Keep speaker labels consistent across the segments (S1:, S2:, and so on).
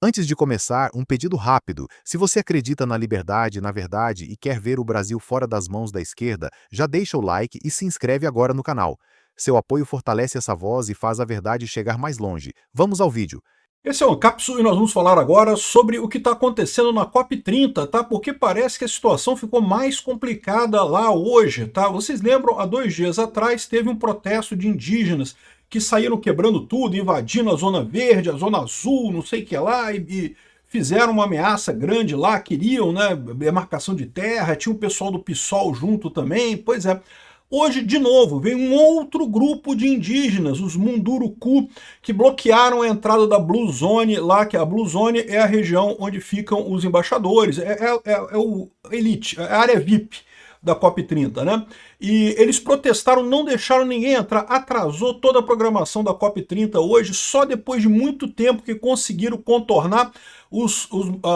S1: Antes de começar, um pedido rápido. Se você acredita na liberdade, na verdade e quer ver o Brasil fora das mãos da esquerda, já deixa o like e se inscreve agora no canal. Seu apoio fortalece essa voz e faz a verdade chegar mais longe. Vamos ao vídeo.
S2: Esse é o Cápsula e nós vamos falar agora sobre o que está acontecendo na COP30, tá? Porque parece que a situação ficou mais complicada lá hoje, tá? Vocês lembram, há 2 dias atrás teve um protesto de indígenas que saíram quebrando tudo, invadindo a Zona Verde, a Zona Azul, não sei o que lá, e fizeram uma ameaça grande lá, queriam, né, demarcação de terra, tinha o pessoal do PSOL junto também, pois é. Hoje, de novo, vem um outro grupo de indígenas, os Munduruku, que bloquearam a entrada da Blue Zone lá, que a Blue Zone é a região onde ficam os embaixadores, é o elite, é a área VIP da COP30, né? E eles protestaram, não deixaram ninguém entrar, atrasou toda a programação da COP30 hoje, só depois de muito tempo que conseguiram contornar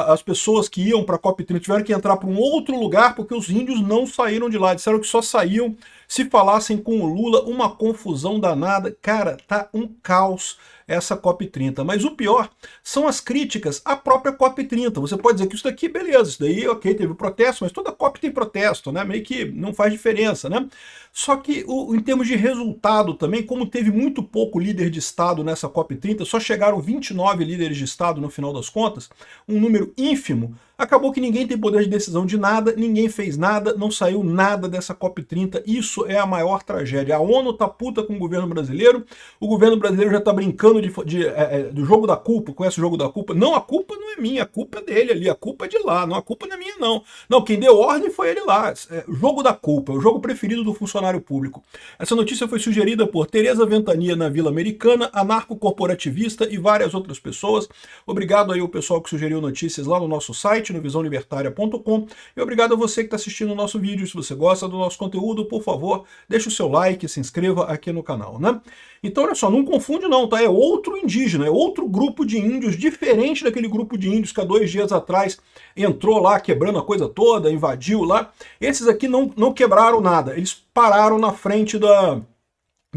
S2: as pessoas que iam para a COP30, tiveram que entrar para um outro lugar, porque os índios não saíram de lá, disseram que só saíam se falassem com o Lula, uma confusão danada. Cara, tá um caos essa COP30. Mas o pior são as críticas à própria COP30. Você pode dizer que isso daqui, beleza, isso daí, ok, teve protesto, mas toda COP tem protesto, né? Meio que não faz diferença, né? Só que em termos de resultado também, como teve muito pouco líder de Estado nessa COP30, só chegaram 29 líderes de Estado no final das contas, um número ínfimo, acabou que ninguém tem poder de decisão de nada, ninguém fez nada, não saiu nada dessa COP30, isso é a maior tragédia. A ONU tá puta com o governo brasileiro já tá brincando do jogo da culpa, conhece o jogo da culpa? Não, a culpa não é minha, a culpa é dele ali, a culpa é de lá, não, a culpa não é minha não. Não, quem deu ordem foi ele lá, o jogo da culpa, o jogo preferido do funcionário público. Essa notícia foi sugerida por Tereza Ventania na Vila Americana, anarco-corporativista e várias outras pessoas. Obrigado aí ao pessoal que sugeriu notícias lá no nosso site, no visãolibertaria.com, e obrigado a você que está assistindo o nosso vídeo. Se você gosta do nosso conteúdo, por favor, deixe o seu like, se inscreva aqui no canal, né? Então, olha só, não confunde não, tá? É outro indígena, é outro grupo de índios, diferente daquele grupo de índios que há 2 dias atrás entrou lá, quebrando a coisa toda, invadiu lá. Esses aqui não quebraram nada, eles pararam na frente da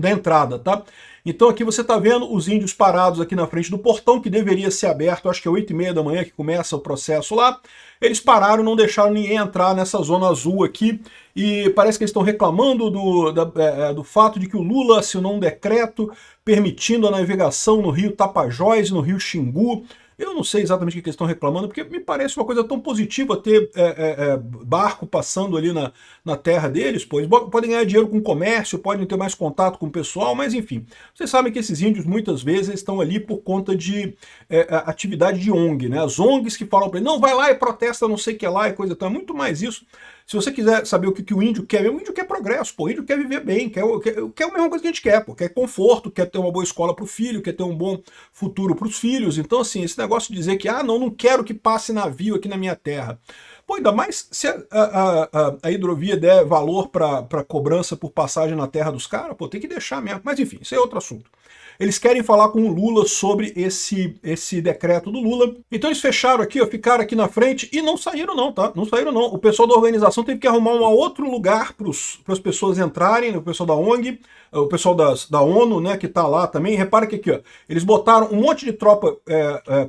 S2: entrada, tá? Então aqui você está vendo os índios parados aqui na frente do portão, que deveria ser aberto, acho que é 8h30 da manhã que começa o processo lá. Eles pararam, não deixaram ninguém entrar nessa zona azul aqui, e parece que eles estão reclamando do fato de que o Lula assinou um decreto permitindo a navegação no rio Tapajós e no rio Xingu. Eu não sei exatamente o que eles estão reclamando, porque me parece uma coisa tão positiva ter barco passando ali na terra deles, pô. Eles podem ganhar dinheiro com comércio, podem ter mais contato com o pessoal, mas enfim. Vocês sabem que esses índios muitas vezes estão ali por conta de atividade de ONG, né? As ONGs que falam para ele, não, vai lá e protesta não sei o que lá e coisa, então é muito mais isso. Se você quiser saber o que o índio quer, o índio quer progresso, pô, o índio quer viver bem, quer a mesma coisa que a gente quer, pô, quer conforto, quer ter uma boa escola para o filho, quer ter um bom futuro para os filhos. Então, assim, esse negócio de dizer que, não quero que passe navio aqui na minha terra. Pô, ainda mais se a hidrovia der valor para cobrança por passagem na terra dos caras, pô, tem que deixar mesmo. Mas enfim, isso é outro assunto. Eles querem falar com o Lula sobre esse decreto do Lula. Então eles fecharam aqui, ó, ficaram aqui na frente e não saíram não, tá? Não saíram não. O pessoal da organização teve que arrumar um outro lugar para as pessoas entrarem, o pessoal da ONG, o pessoal da ONU, né, que tá lá também. Repara que aqui, ó, eles botaram um monte de tropa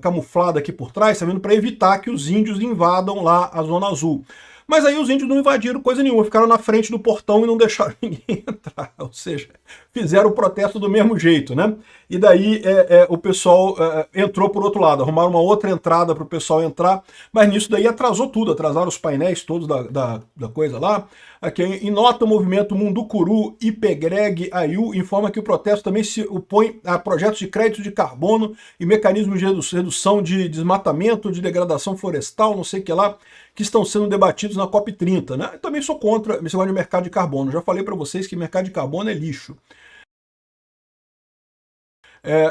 S2: camuflada aqui por trás, tá vendo, para evitar que os índios invadam lá a Zona Azul. Mas aí os índios não invadiram coisa nenhuma, ficaram na frente do portão e não deixaram ninguém entrar. Ou seja, fizeram o protesto do mesmo jeito, né? E daí o pessoal entrou por outro lado, arrumaram uma outra entrada para o pessoal entrar, mas nisso daí atrasou tudo, atrasaram os painéis todos da coisa lá. Aqui, em nota, o movimento Mundukuru Ipegreg Ayu informa que o protesto também se opõe a projetos de crédito de carbono e mecanismos de redução de desmatamento, de degradação florestal, não sei o que lá, que estão sendo debatidos na COP30, né? Eu também sou contra esse negócio de mercado de carbono. Já falei para vocês que mercado de carbono é lixo.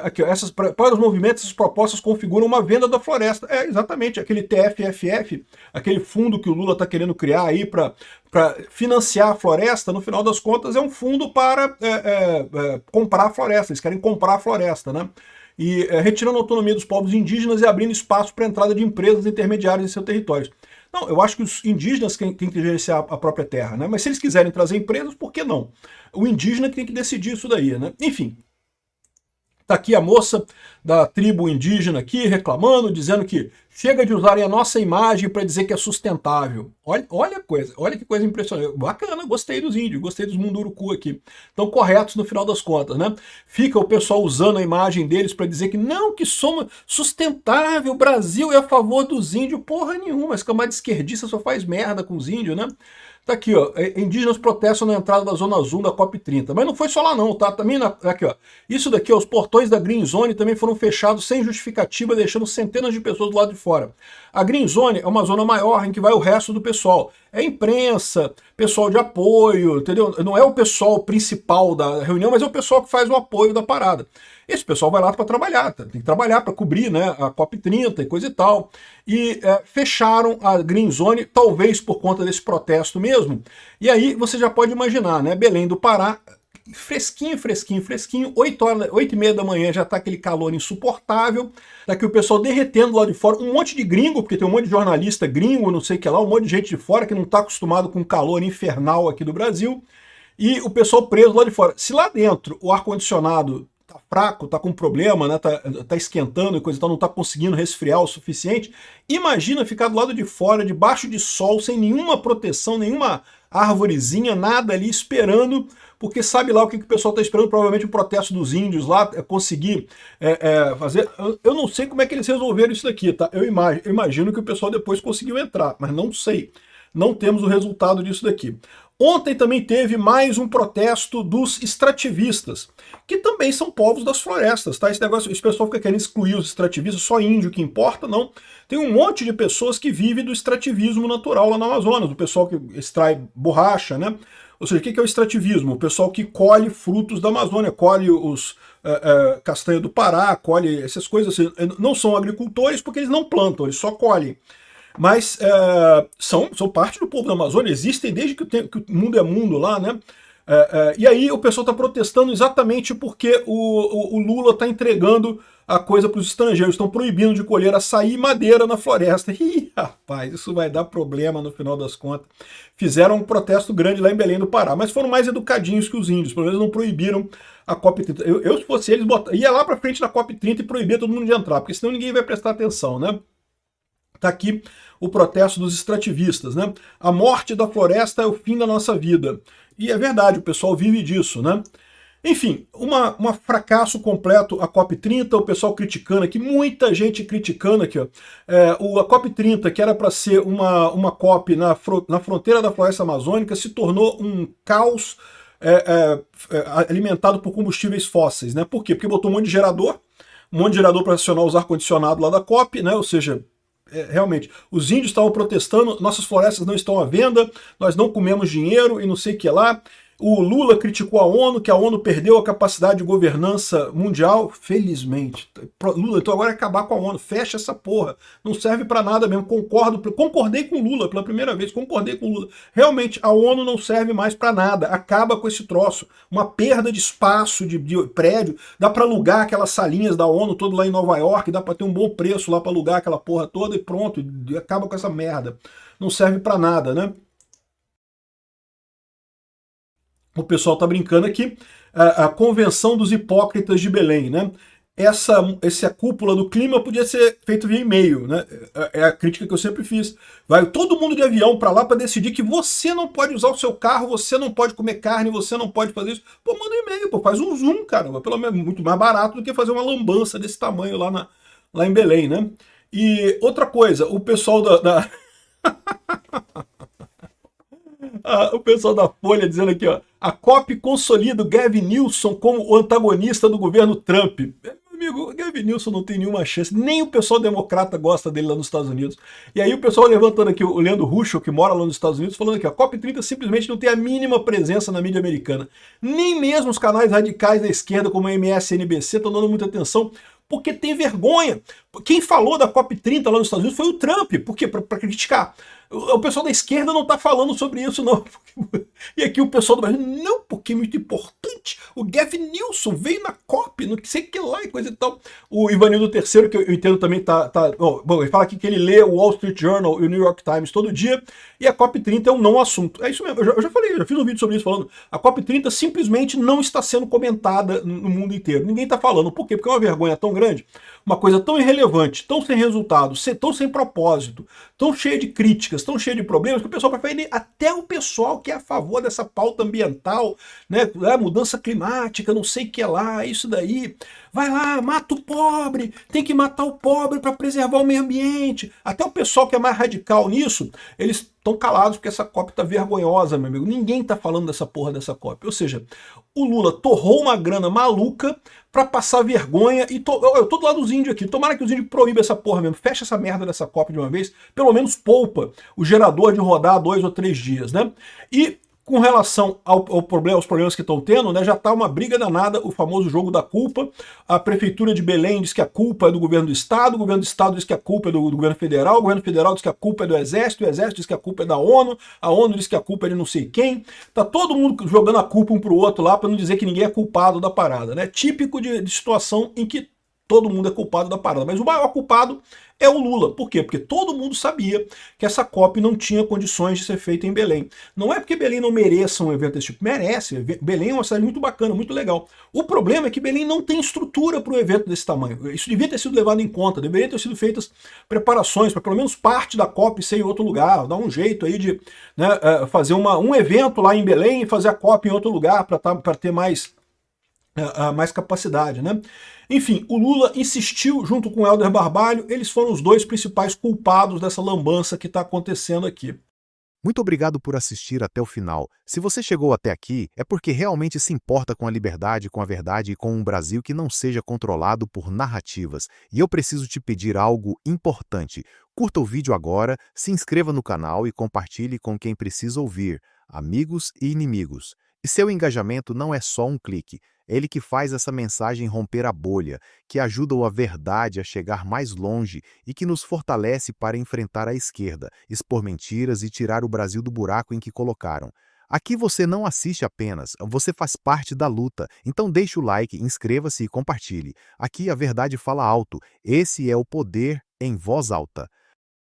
S2: Aqui, ó, para os movimentos, essas propostas configuram uma venda da floresta. Exatamente, aquele TFFF, aquele fundo que o Lula está querendo criar aí para financiar a floresta, no final das contas é um fundo para comprar a floresta, eles querem comprar a floresta, né? E retirando a autonomia dos povos indígenas e abrindo espaço para a entrada de empresas intermediárias em seus territórios. Não, eu acho que os indígenas têm que gerenciar a própria terra, né? Mas se eles quiserem trazer empresas, por que não? O indígena que tem que decidir isso daí, né? Enfim. Tá aqui a moça da tribo indígena aqui reclamando, dizendo que chega de usarem a nossa imagem para dizer que é sustentável. Olha que coisa impressionante. Bacana, gostei dos índios, gostei dos Munduruku aqui. Estão corretos no final das contas, né? Fica o pessoal usando a imagem deles para dizer que não, que somos sustentável, o Brasil é a favor dos índios. Porra nenhuma, esse camada esquerdista só faz merda com os índios, né? Tá aqui, ó, indígenas protestam na entrada da Zona Azul da COP30. Mas não foi só lá não, tá? Também aqui, ó. Isso daqui, ó, os portões da Green Zone também foram fechados sem justificativa, deixando centenas de pessoas do lado de fora. A Green Zone é uma zona maior em que vai o resto do pessoal. É imprensa, pessoal de apoio, entendeu? Não é o pessoal principal da reunião, mas é o pessoal que faz o apoio da parada. Esse pessoal vai lá para trabalhar, tem que trabalhar para cobrir, né, a COP30 e coisa e tal. E fecharam a Green Zone, talvez por conta desse protesto mesmo. E aí você já pode imaginar, né, Belém do Pará, fresquinho, 8h30 da manhã já tá aquele calor insuportável, tá aqui o pessoal derretendo lá de fora, um monte de gringo, porque tem um monte de jornalista gringo, não sei o que lá, um monte de gente de fora que não tá acostumado com o calor infernal aqui do Brasil, e o pessoal preso lá de fora. Se lá dentro o ar-condicionado tá fraco, tá com problema, né, tá esquentando e coisa e tal, não tá conseguindo resfriar o suficiente, imagina ficar do lado de fora, debaixo de sol, sem nenhuma proteção, nenhuma árvorezinha, nada ali, esperando, porque sabe lá o que o pessoal está esperando, provavelmente o protesto dos índios lá, conseguir fazer. Eu não sei como é que eles resolveram isso daqui, tá? Eu imagino que o pessoal depois conseguiu entrar, mas não sei. Não temos o resultado disso daqui. Ontem também teve mais um protesto dos extrativistas, que também são povos das florestas, tá? Esse pessoal fica querendo excluir os extrativistas, só índio que importa, não. Tem um monte de pessoas que vivem do extrativismo natural lá no Amazonas, do pessoal que extrai borracha, né? Ou seja, o que é o extrativismo? O pessoal que colhe frutos da Amazônia, colhe os castanha do Pará, colhe essas coisas assim. Não são agricultores porque eles não plantam, eles só colhem. Mas são parte do povo da Amazônia, existem desde que o mundo é mundo lá, né? E aí o pessoal está protestando exatamente porque o Lula está entregando a coisa para os estrangeiros, estão proibindo de colher açaí e madeira na floresta. Ih, rapaz, isso vai dar problema no final das contas. Fizeram um protesto grande lá em Belém do Pará, mas foram mais educadinhos que os índios, pelo menos não proibiram a COP30. Eu se fosse eles, ia lá para frente da COP30 e proibia todo mundo de entrar, porque senão ninguém vai prestar atenção, né? Tá aqui o protesto dos extrativistas, né? A morte da floresta é o fim da nossa vida. E é verdade, o pessoal vive disso, né? Enfim, um fracasso completo a COP30, o pessoal criticando aqui, muita gente criticando aqui, ó. A COP30, que era para ser uma COP na fronteira da floresta amazônica, se tornou um caos alimentado por combustíveis fósseis, né? Por quê? Porque botou um monte de gerador para acionar os ar-condicionado lá da COP, né? Ou seja, realmente, os índios estavam protestando, nossas florestas não estão à venda, nós não comemos dinheiro e não sei o que lá. O Lula criticou a ONU, que a ONU perdeu a capacidade de governança mundial. Felizmente. Lula, então agora é acabar com a ONU. Fecha essa porra. Não serve pra nada mesmo. Concordei com o Lula pela primeira vez. Concordei com o Lula. Realmente, a ONU não serve mais pra nada. Acaba com esse troço. Uma perda de espaço, de prédio. Dá pra alugar aquelas salinhas da ONU todo lá em Nova York. Dá pra ter um bom preço lá pra alugar aquela porra toda e pronto. E acaba com essa merda. Não serve pra nada, né? O pessoal está brincando aqui, a Convenção dos Hipócritas de Belém, né? Essa cúpula do clima podia ser feito via e-mail, né? É a crítica que eu sempre fiz. Vai todo mundo de avião para lá para decidir que você não pode usar o seu carro, você não pode comer carne, você não pode fazer isso. Pô, manda um e-mail, pô, faz um Zoom, cara. Pelo menos muito mais barato do que fazer uma lambança desse tamanho lá em Belém, né? E outra coisa, o pessoal o pessoal da Folha dizendo aqui, ó, a COP consolida o Gavin Newsom como o antagonista do governo Trump. Meu amigo, o Gavin Newsom não tem nenhuma chance, nem o pessoal democrata gosta dele lá nos Estados Unidos. E aí o pessoal levantando aqui, o Leandro Ruschel, que mora lá nos Estados Unidos, falando aqui, a COP30 simplesmente não tem a mínima presença na mídia americana. Nem mesmo os canais radicais da esquerda, como a MSNBC, estão dando muita atenção, porque tem vergonha. Quem falou da COP30 lá nos Estados Unidos foi o Trump. Por quê? Para criticar. O pessoal da esquerda não está falando sobre isso, não. E aqui o pessoal do Brasil, não, porque é muito importante. O Gavin Newsom veio na COP, não sei o que lá e coisa e tal. O Ivanildo III, que eu entendo também bom, ele fala aqui que ele lê o Wall Street Journal e o New York Times todo dia, e a COP30 é um não assunto. É isso mesmo, eu já falei, eu já fiz um vídeo sobre isso falando. A COP30 simplesmente não está sendo comentada no mundo inteiro. Ninguém está falando. Por quê? Porque é uma vergonha tão grande, uma coisa tão irrelevante, tão sem resultado, tão sem propósito, tão cheia de críticas, tão cheia de problemas, que o pessoal prefere, até o pessoal que é a favor dessa pauta ambiental, né, mudança climática, não sei o que lá, isso daí, vai lá, mata o pobre, tem que matar o pobre para preservar o meio ambiente. Até o pessoal que é mais radical nisso, eles estão calados porque essa COP tá vergonhosa, meu amigo. Ninguém tá falando dessa porra dessa COP. Ou seja, o Lula torrou uma grana maluca para passar vergonha e eu tô do lado dos índios aqui. Tomara que os índios proíbam essa porra mesmo. Fecha essa merda dessa COP de uma vez. Pelo menos poupa o gerador de rodar 2 ou 3 dias, né? E com relação aos problemas que estão tendo, né, já está uma briga danada, o famoso jogo da culpa. A Prefeitura de Belém diz que a culpa é do governo do Estado, o governo do Estado diz que a culpa é do governo federal, o governo federal diz que a culpa é do Exército, o Exército diz que a culpa é da ONU, a ONU diz que a culpa é de não sei quem. Tá todo mundo jogando a culpa um pro outro lá, para não dizer que ninguém é culpado da parada, né? Típico de situação em que todo mundo é culpado da parada, mas o maior culpado é o Lula. Por quê? Porque todo mundo sabia que essa COP não tinha condições de ser feita em Belém. Não é porque Belém não mereça um evento desse tipo, merece. Belém é uma cidade muito bacana, muito legal. O problema é que Belém não tem estrutura para um evento desse tamanho. Isso devia ter sido levado em conta, deveriam ter sido feitas preparações para pelo menos parte da COP ser em outro lugar, dar um jeito aí de, né, fazer um evento lá em Belém e fazer a COP em outro lugar para ter mais capacidade, né? Enfim, o Lula insistiu junto com o Helder Barbalho, eles foram os dois principais culpados dessa lambança que está acontecendo aqui.
S1: Muito obrigado por assistir até o final. Se você chegou até aqui, é porque realmente se importa com a liberdade, com a verdade e com um Brasil que não seja controlado por narrativas. E eu preciso te pedir algo importante. Curta o vídeo agora, se inscreva no canal e compartilhe com quem precisa ouvir, amigos e inimigos. E seu engajamento não é só um clique. É ele que faz essa mensagem romper a bolha, que ajuda a verdade a chegar mais longe e que nos fortalece para enfrentar a esquerda, expor mentiras e tirar o Brasil do buraco em que colocaram. Aqui você não assiste apenas, você faz parte da luta. Então deixe o like, inscreva-se e compartilhe. Aqui a verdade fala alto. Esse é o poder em voz alta.